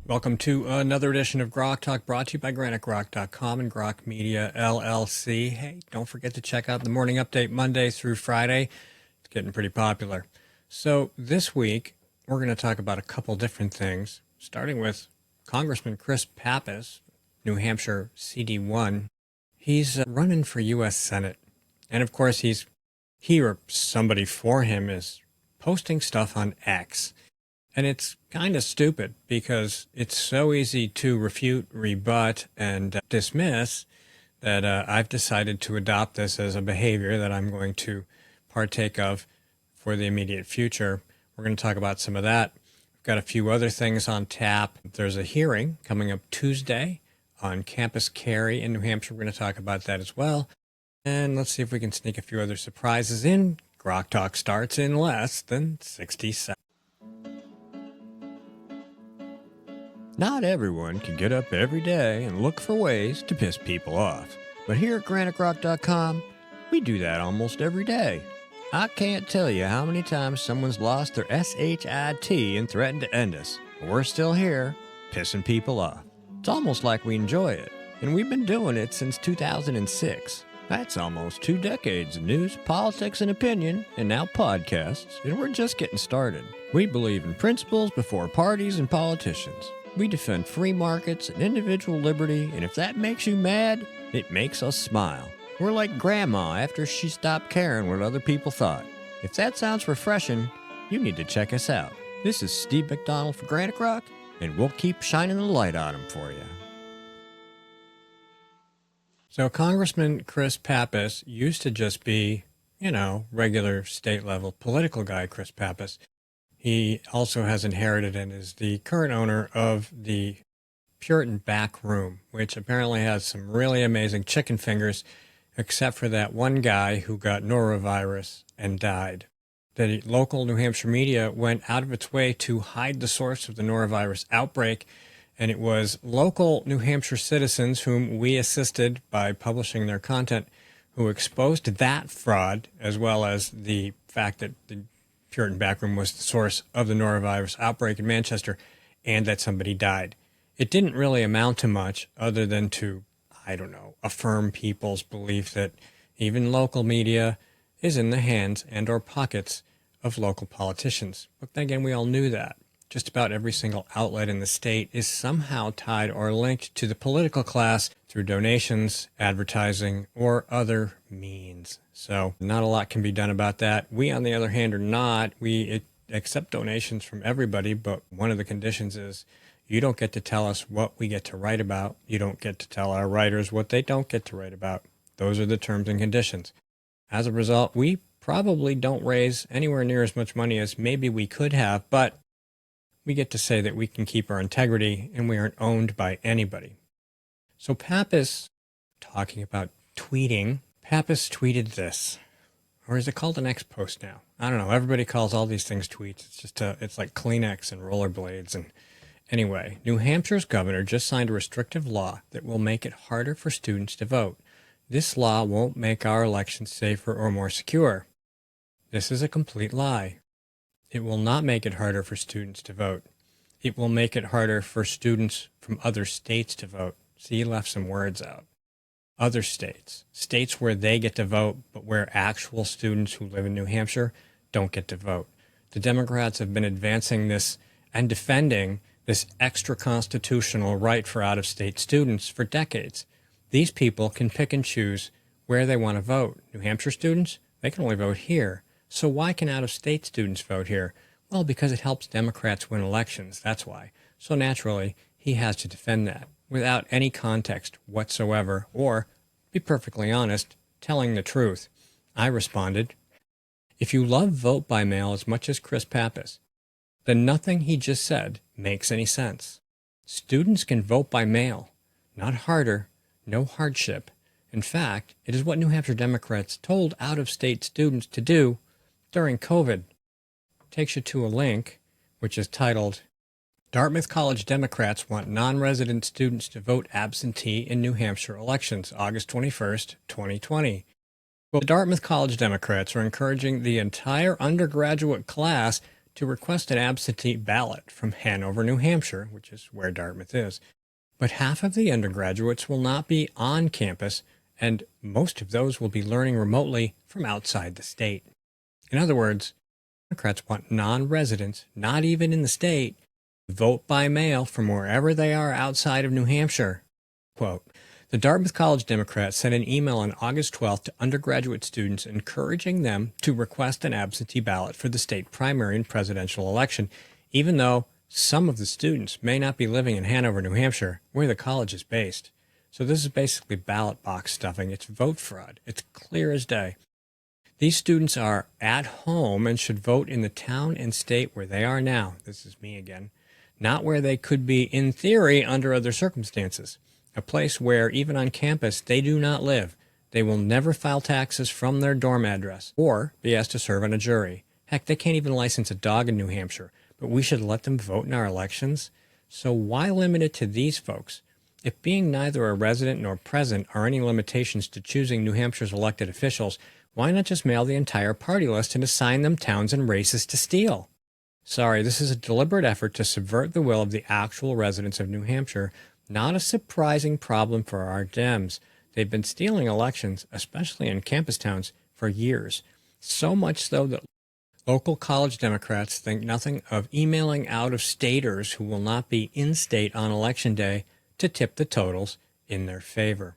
Welcome to another edition of GrokTALK, brought to you by GrokTALK.com and Grok Media LLC. Hey, don't forget to check out the morning update Monday through Friday. It's getting pretty popular. So this week, we're going to talk about a couple different things, starting with Congressman Chris Pappas, New Hampshire CD1. He's running for U.S. Senate. And of course, he or somebody for him is posting stuff on X. And it's kind of stupid because it's so easy to refute, rebut, and dismiss that I've decided to adopt this as a behavior that I'm going to partake of for the immediate future. We're going to talk about some of that. We've got a few other things on tap. There's a hearing coming up Tuesday on campus carry in New Hampshire. We're going to talk about that as well. And let's see if we can sneak a few other surprises in. GrokTALK starts in less than 60 seconds. Not everyone can get up every day and look for ways to piss people off. But here at GrokTALK.com, we do that almost every day. I can't tell you how many times someone's lost their SHIT and threatened to end us. But we're still here, pissing people off. It's almost like we enjoy it. And we've been doing it since 2006. That's almost 2 decades of news, politics, and opinion, and now podcasts, and we're just getting started. We believe in principles before parties and politicians. We defend free markets and individual liberty, and if that makes you mad, it makes us smile. We're like Grandma after she stopped caring what other people thought. If that sounds refreshing, you need to check us out. This is Steve McDonald for GrokTALK, and we'll keep shining the light on them for you. So Congressman Chris Pappas used to just be, regular state-level political guy, Chris Pappas. He also has inherited and is the current owner of the Puritan Back Room, which apparently has some really amazing chicken fingers, except for that one guy who got norovirus and died. The local New Hampshire media went out of its way to hide the source of the norovirus outbreak, and it was local New Hampshire citizens whom we assisted by publishing their content who exposed that fraud, as well as the fact that the Puritan Backroom was the source of the norovirus outbreak in Manchester, and that somebody died. It didn't really amount to much other than to, affirm people's belief that even local media is in the hands and or pockets of local politicians. But then again, we all knew that. Just about every single outlet in the state is somehow tied or linked to the political class through donations, advertising, or other means. So not a lot can be done about that. We, on the other hand, are not. We accept donations from everybody, but one of the conditions is you don't get to tell us what we get to write about. You don't get to tell our writers what they don't get to write about. Those are the terms and conditions. As a result, we probably don't raise anywhere near as much money as maybe we could have, but we get to say that we can keep our integrity and we aren't owned by anybody. So Pappas, talking about tweeting, Pappas tweeted this. Or is it called an X post now? I don't know. Everybody calls all these things tweets. It's just it's like Kleenex and rollerblades. And anyway, New Hampshire's governor just signed a restrictive law that will make it harder for students to vote. This law won't make our elections safer or more secure. This is a complete lie. It will not make it harder for students to vote. It will make it harder for students from other states to vote. See, you left some words out. Other states. States where they get to vote, but where actual students who live in New Hampshire don't get to vote. The Democrats have been advancing this and defending this extra constitutional right for out-of-state students for decades. These people can pick and choose where they want to vote. New Hampshire students, they can only vote here. So why can out-of-state students vote here? Well, because it helps Democrats win elections, that's why. So naturally, he has to defend that without any context whatsoever, or, be perfectly honest, telling the truth. I responded, if you love vote by mail as much as Chris Pappas, then nothing he just said makes any sense. Students can vote by mail, not harder, no hardship. In fact, it is what New Hampshire Democrats told out-of-state students to do during COVID. Takes you to a link which is titled, Dartmouth College Democrats want non-resident students to vote absentee in New Hampshire elections, August 21st, 2020. Well, the Dartmouth College Democrats are encouraging the entire undergraduate class to request an absentee ballot from Hanover, New Hampshire, which is where Dartmouth is. But half of the undergraduates will not be on campus, and most of those will be learning remotely from outside the state. In other words, Democrats want non-residents, not even in the state, to vote by mail from wherever they are outside of New Hampshire. Quote, the Dartmouth College Democrats sent an email on August 12th to undergraduate students encouraging them to request an absentee ballot for the state primary and presidential election, even though some of the students may not be living in Hanover, New Hampshire, where the college is based. So this is basically ballot box stuffing. It's vote fraud. It's clear as day. These students are at home and should vote in the town and state where they are now. This is me again. Not where they could be in theory under other circumstances. A place where, even on campus, they do not live. They will never file taxes from their dorm address or be asked to serve on a jury. Heck, they can't even license a dog in New Hampshire, but we should let them vote in our elections? So why limit it to these folks? If being neither a resident nor present are any limitations to choosing New Hampshire's elected officials, why not just mail the entire party list and assign them towns and races to steal? Sorry, this is a deliberate effort to subvert the will of the actual residents of New Hampshire. Not a surprising problem for our Dems. They've been stealing elections, especially in campus towns, for years. So much so that local college Democrats think nothing of emailing out-of-staters who will not be in-state on Election Day to tip the totals in their favor.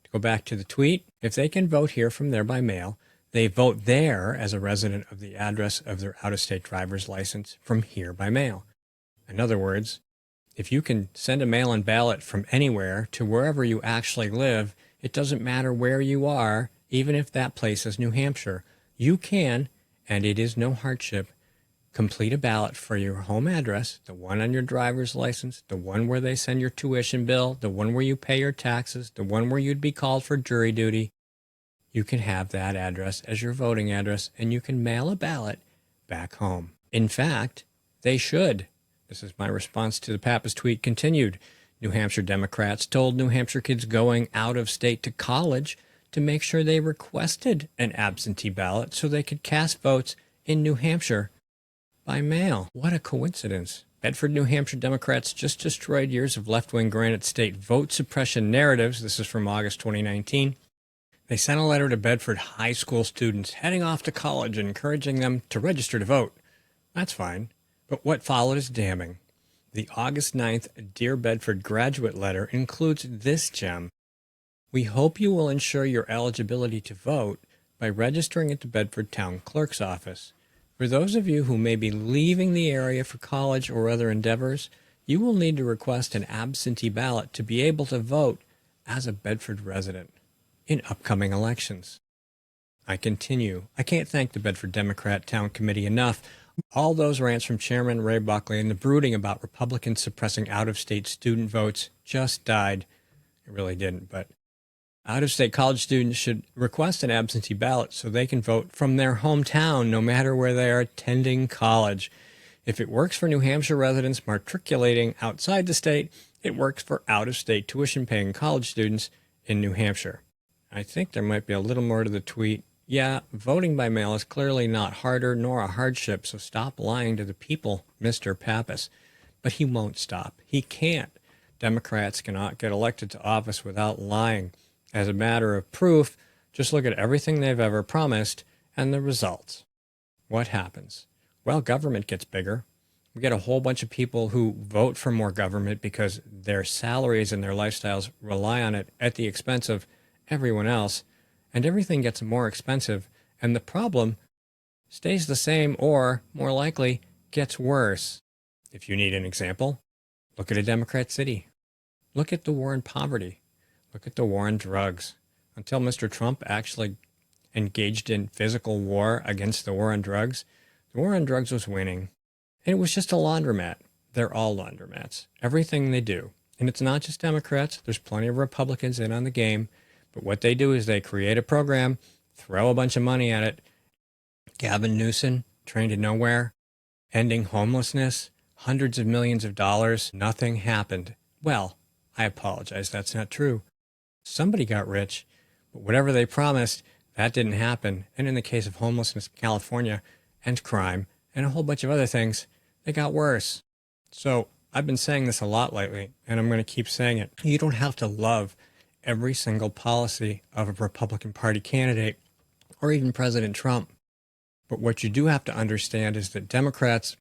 To go back to the tweet, if they can vote here from there by mail, they vote there as a resident of the address of their out-of-state driver's license from here by mail. In other words, if you can send a mail-in ballot from anywhere to wherever you actually live, it doesn't matter where you are, even if that place is New Hampshire. You can, and it is no hardship, complete a ballot for your home address, the one on your driver's license, the one where they send your tuition bill, the one where you pay your taxes, the one where you'd be called for jury duty. You can have that address as your voting address, and you can mail a ballot back home. In fact, they should. This is my response to the Pappas tweet continued. New Hampshire Democrats told New Hampshire kids going out of state to college to make sure they requested an absentee ballot so they could cast votes in New Hampshire by mail. What a coincidence. Bedford, New Hampshire Democrats just destroyed years of left-wing Granite State vote suppression narratives. This is from August 2019. They sent a letter to Bedford high school students heading off to college encouraging them to register to vote. That's fine. But what followed is damning. The August 9th Dear Bedford graduate letter includes this gem. We hope you will ensure your eligibility to vote by registering at the Bedford Town Clerk's office. For those of you who may be leaving the area for college or other endeavors, you will need to request an absentee ballot to be able to vote as a Bedford resident in upcoming elections. I continue. I can't thank the Bedford Democrat Town Committee enough. All those rants from Chairman Ray Buckley and the brooding about Republicans suppressing out-of-state student votes just died. It really didn't, but out-of-state college students should request an absentee ballot so they can vote from their hometown no matter where they are attending college. If it works for New Hampshire residents matriculating outside the state, it works for out-of-state tuition-paying college students in New Hampshire. I think there might be a little more to the tweet. Yeah, voting by mail is clearly not harder nor a hardship, so stop lying to the people, Mr. Pappas. But he won't stop. He can't. Democrats cannot get elected to office without lying. As a matter of proof, just look at everything they've ever promised and the results. What happens? Well, government gets bigger. We get a whole bunch of people who vote for more government because their salaries and their lifestyles rely on it at the expense of everyone else. And everything gets more expensive, and the problem stays the same or, more likely, gets worse. If you need an example, look at a Democrat city. Look at the war on poverty. Look at the war on drugs. Until Mr. Trump actually engaged in physical war against the war on drugs, the war on drugs was winning. And it was just a laundromat. They're all laundromats. Everything they do. And it's not just Democrats. There's plenty of Republicans in on the game. But what they do is they create a program, throw a bunch of money at it. Gavin Newsom, trained to nowhere, ending homelessness, hundreds of millions of dollars, nothing happened. Well, I apologize, that's not true. Somebody got rich, but whatever they promised, that didn't happen. And in the case of homelessness in California, and crime, and a whole bunch of other things, they got worse. So I've been saying this a lot lately, and I'm going to keep saying it. You don't have to love every single policy of a Republican Party candidate or even President Trump. But what you do have to understand is that Democrats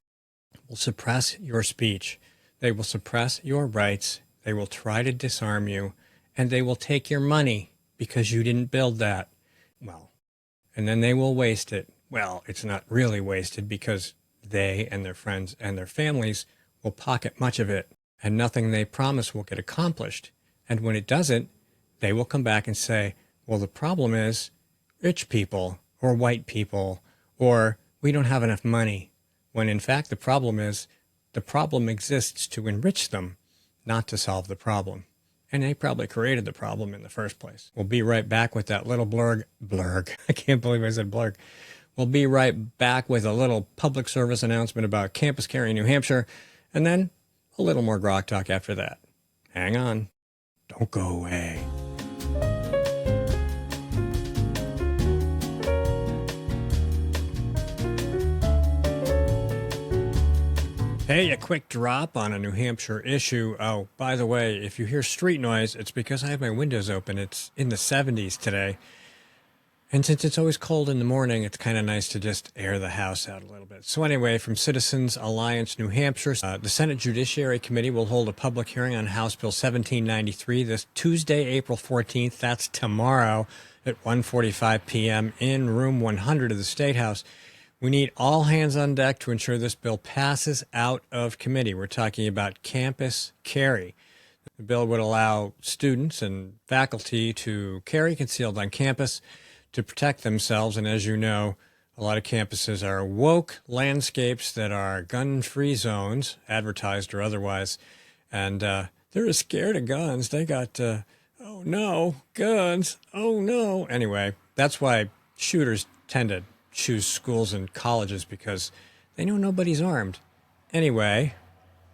will suppress your speech. They will suppress your rights. They will try to disarm you, and they will take your money because you didn't build that. Well, and then they will waste it. Well, it's not really wasted because they and their friends and their families will pocket much of it, and nothing they promise will get accomplished. And when it doesn't, they will come back and say, well, the problem is rich people or white people, or we don't have enough money. When in fact the problem exists to enrich them, not to solve the problem. And they probably created the problem in the first place. We'll be right back with that little blurg. I can't believe I said blurg. We'll be right back with a little public service announcement about Campus Carry, New Hampshire, and then a little more Grok Talk after that. Hang on. Don't go away. Hey, a quick drop on a New Hampshire issue. Oh, by the way, if you hear street noise, it's because I have my windows open. It's in the 70s today. And since it's always cold in the morning, it's kind of nice to just air the house out a little bit. So anyway, from Citizens Alliance New Hampshire, the Senate Judiciary Committee will hold a public hearing on House Bill 1793 this Tuesday, April 14th. That's tomorrow at 1:45 p.m. in room 100 of the State House. We need all hands on deck to ensure this bill passes out of committee. We're talking about campus carry. The bill would allow students and faculty to carry concealed on campus to protect themselves. And as you know, a lot of campuses are woke landscapes that are gun-free zones, advertised or otherwise. And they're scared of guns. They got, oh no, guns, oh no. Anyway, that's why shooters tend to choose schools and colleges, because they know nobody's armed. Anyway,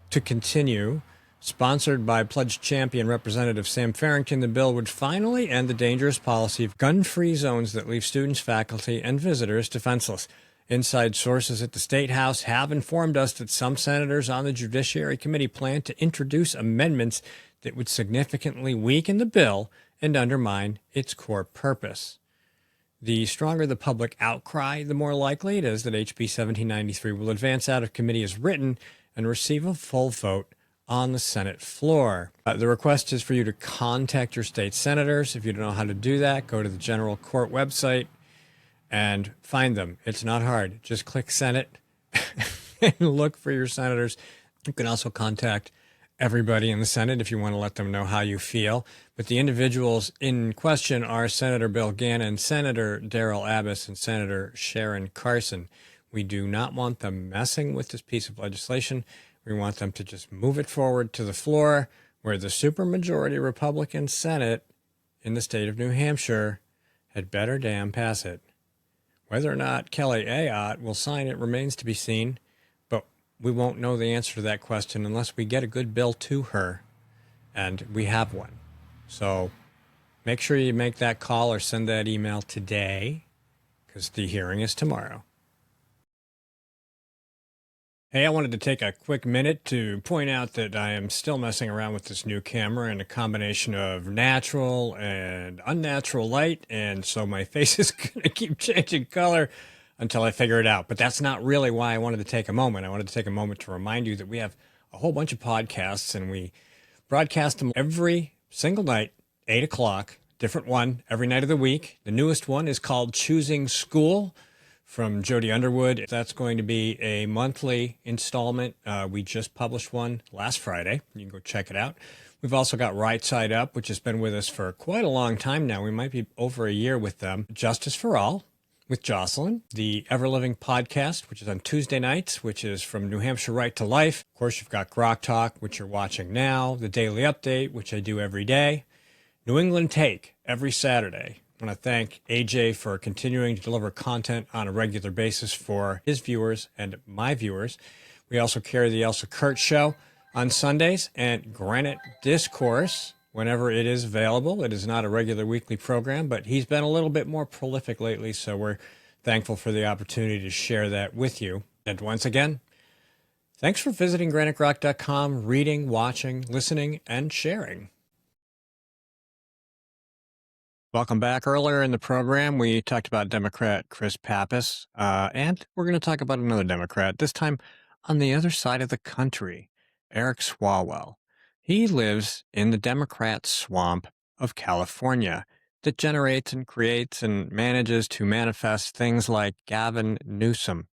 to continue, sponsored by Pledge Champion Representative Sam Farrington, the bill would finally end the dangerous policy of gun-free zones that leave students, faculty, and visitors defenseless. Inside sources at the State House have informed us that some senators on the Judiciary Committee plan to introduce amendments that would significantly weaken the bill and undermine its core purpose. The stronger the public outcry, the more likely it is that HB 1793 will advance out of committee as written and receive a full vote on the Senate floor. The request is for you to contact your state senators. If you don't know how to do that, go to the General Court website and find them. It's not hard. Just click Senate and look for your senators. You can also contact everybody in the Senate if you want to let them know how you feel. But the individuals in question are Senator Bill Gannon, Senator Darrell Abbas, and Senator Sharon Carson. We do not want them messing with this piece of legislation. We want them to just move it forward to the floor, where the supermajority Republican Senate in the state of New Hampshire had better damn pass it. Whether or not Kelly Ayotte will sign it remains to be seen, but we won't know the answer to that question unless we get a good bill to her, and we have one. So make sure you make that call or send that email today, because the hearing is tomorrow. Hey, I wanted to take a quick minute to point out that I am still messing around with this new camera in a combination of natural and unnatural light, and so my face is going to keep changing color until I figure it out. But that's not really why I wanted to take a moment. I wanted to take a moment to remind you that we have a whole bunch of podcasts, and we broadcast them every single night, 8 o'clock, different one every night of the week. The newest one is called Choosing School, from Jody Underwood. That's going to be a monthly installment. We just published one last Friday. You can go check it out. We've also got Right Side Up, which has been with us for quite a long time now. We might be over a year with them. Justice for All with Jocelyn. The Ever Living podcast, which is on Tuesday nights, which is from New Hampshire Right to Life. Of course, you've got Grok Talk, which you're watching now. The Daily Update, which I do every day. New England Take, every Saturday. I want to thank AJ for continuing to deliver content on a regular basis for his viewers and my viewers. We also carry the Elsa Kurt Show on Sundays and Granite Discourse whenever it is available. It is not a regular weekly program, but he's been a little bit more prolific lately, so we're thankful for the opportunity to share that with you. And once again, thanks for visiting GrokTALK.com, reading, watching, listening, and sharing. Welcome back. Earlier in the program, we talked about Democrat Chris Pappas, and we're going to talk about another Democrat, this time on the other side of the country, Eric Swalwell. He lives in the Democrat swamp of California that generates and creates and manages to manifest things like Gavin Newsom.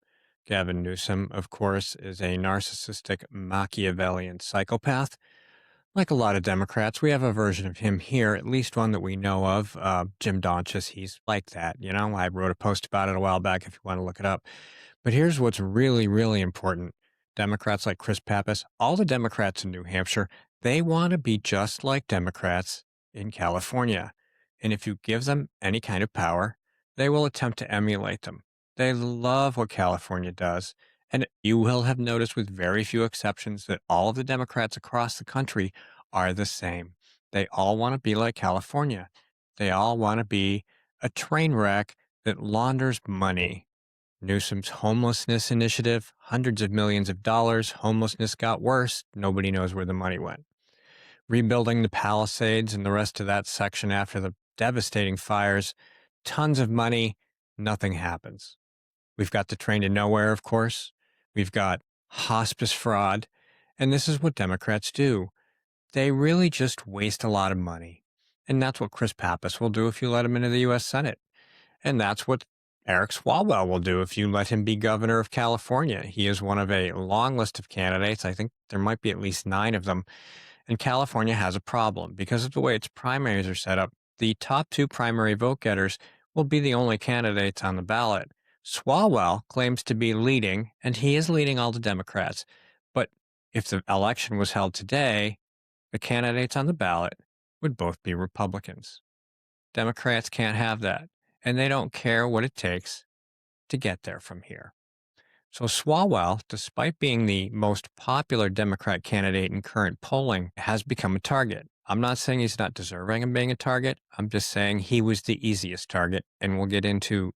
Gavin Newsom, of course, is a narcissistic Machiavellian psychopath. Like a lot of Democrats, we have a version of him here, at least one that we know of. Jim Donchis, he's like that. I wrote a post about it a while back if you want to look it up. But here's what's really, really important. Democrats like Chris Pappas, all the Democrats in New Hampshire, they want to be just like Democrats in California. And if you give them any kind of power, they will attempt to emulate them. They love what California does. And you will have noticed, with very few exceptions, that all of the Democrats across the country are the same. They all want to be like California. They all want to be a train wreck that launders money. Newsom's homelessness initiative, hundreds of millions of dollars. Homelessness got worse. Nobody knows where the money went. Rebuilding the Palisades and the rest of that section after the devastating fires, tons of money. Nothing happens. We've got the train to nowhere, of course. We've got hospice fraud. And this is what Democrats do. They really just waste a lot of money. And that's what Chris Pappas will do if you let him into the U.S. Senate. And that's what Eric Swalwell will do if you let him be governor of California. He is one of a long list of candidates. I think there might be at least 9 of them. And California has a problem because of the way its primaries are set up. The top 2 primary vote getters will be the only candidates on the ballot. Swalwell claims to be leading, and he is leading all the Democrats. But if the election was held today, the candidates on the ballot would both be Republicans. Democrats can't have that, and they don't care what it takes to get there from here. So Swalwell, despite being the most popular Democrat candidate in current polling, has become a target. I'm not saying he's not deserving of being a target. I'm just saying he was the easiest target, and we'll get into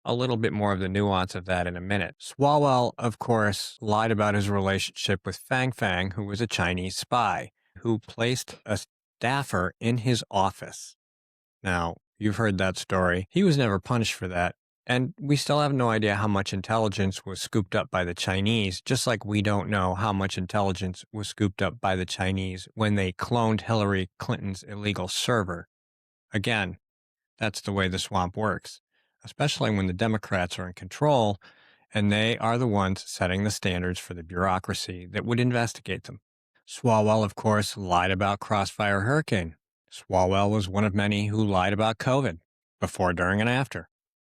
a little bit more of the nuance of that in a minute. Swalwell, of course, lied about his relationship with Fang Fang, who was a Chinese spy, who placed a staffer in his office. Now, you've heard that story. He was never punished for that. And we still have no idea how much intelligence was scooped up by the Chinese, just like we don't know how much intelligence was scooped up by the Chinese when they cloned Hillary Clinton's illegal server. Again, that's the way the swamp works, especially when the Democrats are in control and they are the ones setting the standards for the bureaucracy that would investigate them. Swalwell, of course, lied about Crossfire Hurricane. Swalwell was one of many who lied about COVID, before, during, and after.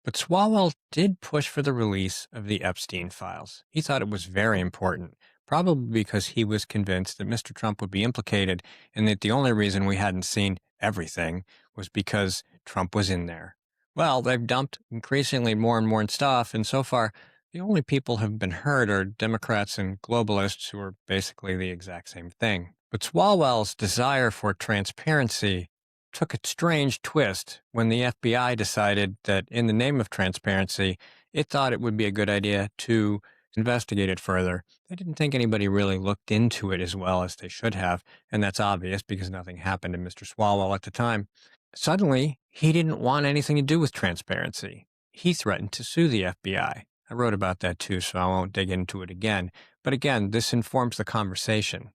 But Swalwell did push for the release of the Epstein files. He thought it was very important, probably because he was convinced that Mr. Trump would be implicated and that the only reason we hadn't seen everything was because Trump was in there. Well, they've dumped increasingly more and more stuff, and so far, the only people who have been hurt are Democrats and globalists who are basically the exact same thing. But Swalwell's desire for transparency took a strange twist when the FBI decided that in the name of transparency, it thought it would be a good idea to investigate it further. They didn't think anybody really looked into it as well as they should have, and that's obvious because nothing happened to Mr. Swalwell at the time. Suddenly, he didn't want anything to do with transparency. He threatened to sue the FBI. I wrote about that too, so I won't dig into it again. But again, this informs the conversation.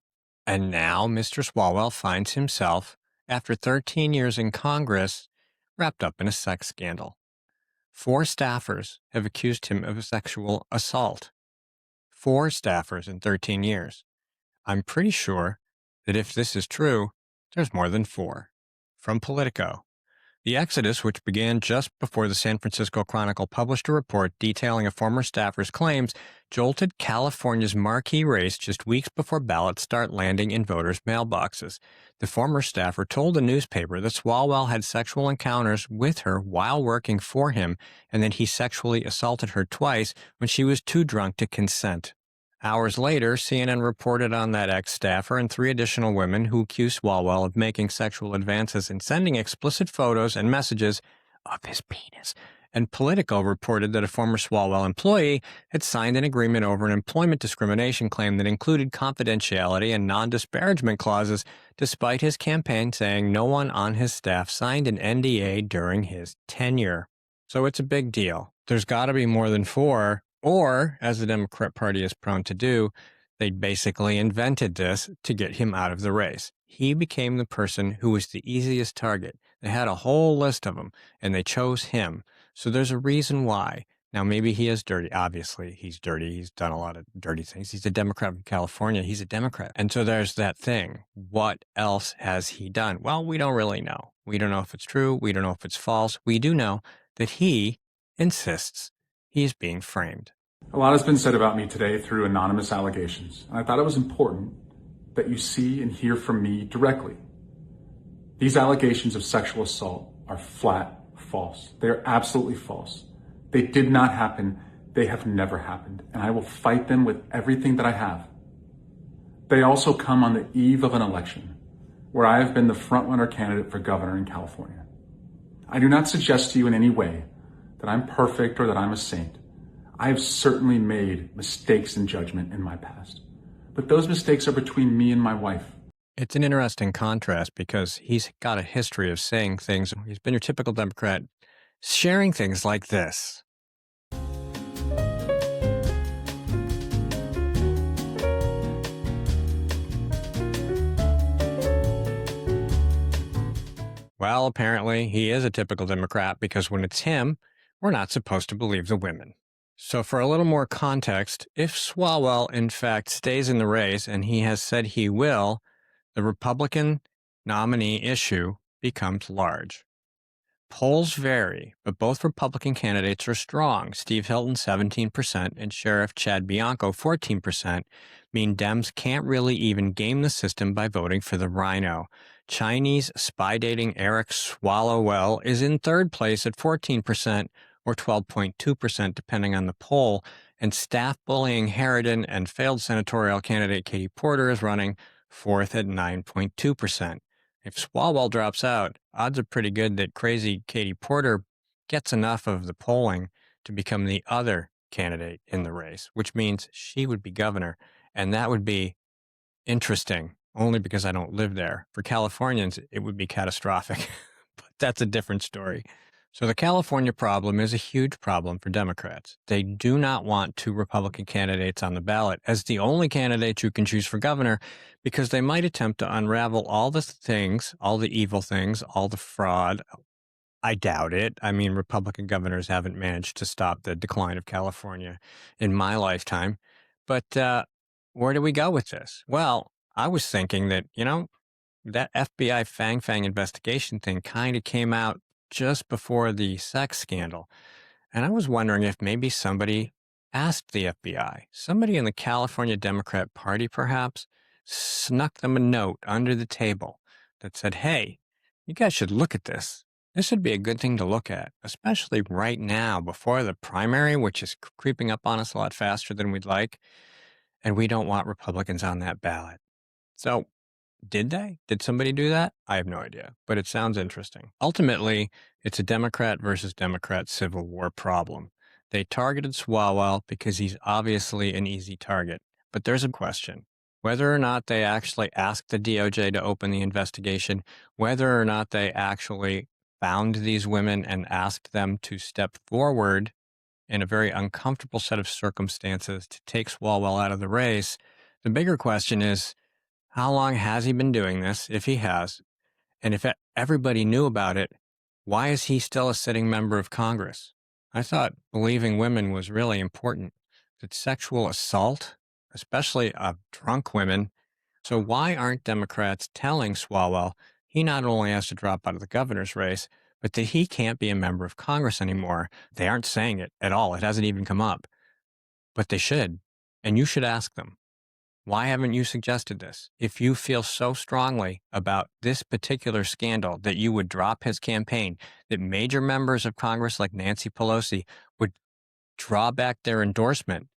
And now Mr. Swalwell finds himself, after 13 years in Congress, wrapped up in a sex scandal. 4 staffers have accused him of a sexual assault. 4 staffers in 13 years. I'm pretty sure that if this is true, there's more than 4. From Politico. The exodus, which began just before the San Francisco Chronicle published a report detailing a former staffer's claims, jolted California's marquee race just weeks before ballots start landing in voters' mailboxes. The former staffer told the newspaper that Swalwell had sexual encounters with her while working for him and that he sexually assaulted her twice when she was too drunk to consent. Hours later, CNN reported on that ex-staffer and 3 additional women who accused Swalwell of making sexual advances and sending explicit photos and messages of his penis And Politico reported that a former Swalwell employee had signed an agreement over an employment discrimination claim that included confidentiality and non-disparagement clauses, despite his campaign saying no one on his staff signed an NDA during his tenure. So it's a big deal. There's got to be more than four, or, as the Democrat Party is prone to do, they basically invented this to get him out of the race. He became the person who was the easiest target. They had a whole list of them, and they chose him. So there's a reason why. Now, maybe he is dirty. Obviously, he's dirty. He's done a lot of dirty things. He's a Democrat from California. He's a Democrat. And so there's that thing. What else has he done? Well, we don't really know. We don't know if it's true. We don't know if it's false. We do know that he insists he's being framed. A lot has been said about me today through anonymous allegations, and I thought it was important that you see and hear from me directly. These allegations of sexual assault are flat false. They are absolutely false. They did not happen. They have never happened, and I will fight them with everything that I have. They also come on the eve of an election where I have been the frontrunner candidate for governor in California. I do not suggest to you in any way that I'm perfect or that I'm a saint. I have certainly made mistakes in judgment in my past, but those mistakes are between me and my wife. It's an interesting contrast because he's got a history of saying things. He's been your typical Democrat, sharing things like this. Well, apparently he is a typical Democrat because when it's him, we're not supposed to believe the women. So for a little more context, if Swalwell in fact stays in the race, and he has said he will, the Republican nominee issue becomes large. Polls vary, but both Republican candidates are strong. Steve Hilton, 17%, and Sheriff Chad Bianco, 14%, mean Dems can't really even game the system by voting for the rhino. Chinese spy dating Eric Swalwell is in third place at 14%, or 12.2% depending on the poll, and staff bullying Harridan and failed senatorial candidate Katie Porter is running fourth at 9.2%. If Swalwell drops out, odds are pretty good that crazy Katie Porter gets enough of the polling to become the other candidate in the race, which means she would be governor, and that would be interesting, only because I don't live there. For Californians, it would be catastrophic, but that's a different story. So the California problem is a huge problem for Democrats. They do not want two Republican candidates on the ballot as the only candidates you can choose for governor, because they might attempt to unravel all the things, all the evil things, all the fraud. I doubt it. I mean, Republican governors haven't managed to stop the decline of California in my lifetime. But where do we go with this? Well, I was thinking that, that FBI Fang investigation thing kind of came out just before the sex scandal. And I was wondering if maybe somebody asked the FBI, somebody in the California Democrat Party perhaps, snuck them a note under the table that said, hey, you guys should look at this. This would be a good thing to look at, especially right now before the primary, which is creeping up on us a lot faster than we'd like. And we don't want Republicans on that ballot. So did they? Did somebody do that? I have no idea, but it sounds interesting. Ultimately, it's a Democrat versus Democrat civil war problem. They targeted Swalwell because he's obviously an easy target. But there's a question. Whether or not they actually asked the DOJ to open the investigation, whether or not they actually found these women and asked them to step forward in a very uncomfortable set of circumstances to take Swalwell out of the race, the bigger question is, how long has he been doing this, if he has? And if everybody knew about it, why is he still a sitting member of Congress? I thought believing women was really important. That sexual assault, especially of drunk women. So why aren't Democrats telling Swalwell he not only has to drop out of the governor's race, but that he can't be a member of Congress anymore? They aren't saying it at all. It hasn't even come up. But they should. And you should ask them. Why haven't you suggested this? If you feel so strongly about this particular scandal that you would drop his campaign, that major members of Congress like Nancy Pelosi would draw back their endorsement,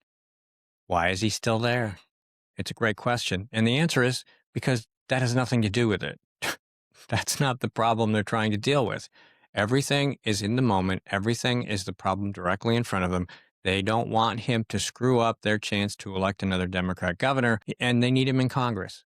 why is he still there? It's a great question. And the answer is because that has nothing to do with it. That's not the problem they're trying to deal with. Everything is in the moment. Everything is the problem directly in front of them. They don't want him to screw up their chance to elect another Democrat governor, and they need him in Congress.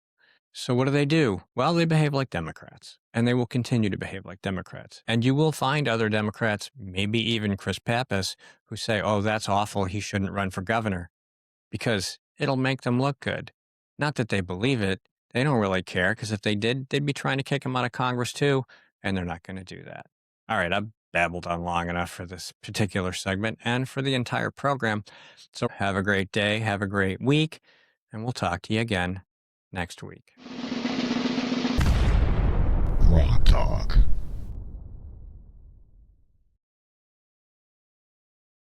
So what do? Well, they behave like Democrats, and they will continue to behave like Democrats. And you will find other Democrats, maybe even Chris Pappas, who say, oh, that's awful. He shouldn't run for governor, because it'll make them look good. Not that they believe it. They don't really care, because if they did, they'd be trying to kick him out of Congress too, and they're not going to do that. All right, I've babbled on long enough for this particular segment and for the entire program. So have a great day, have a great week, and we'll talk to you again next week. GrokTALK.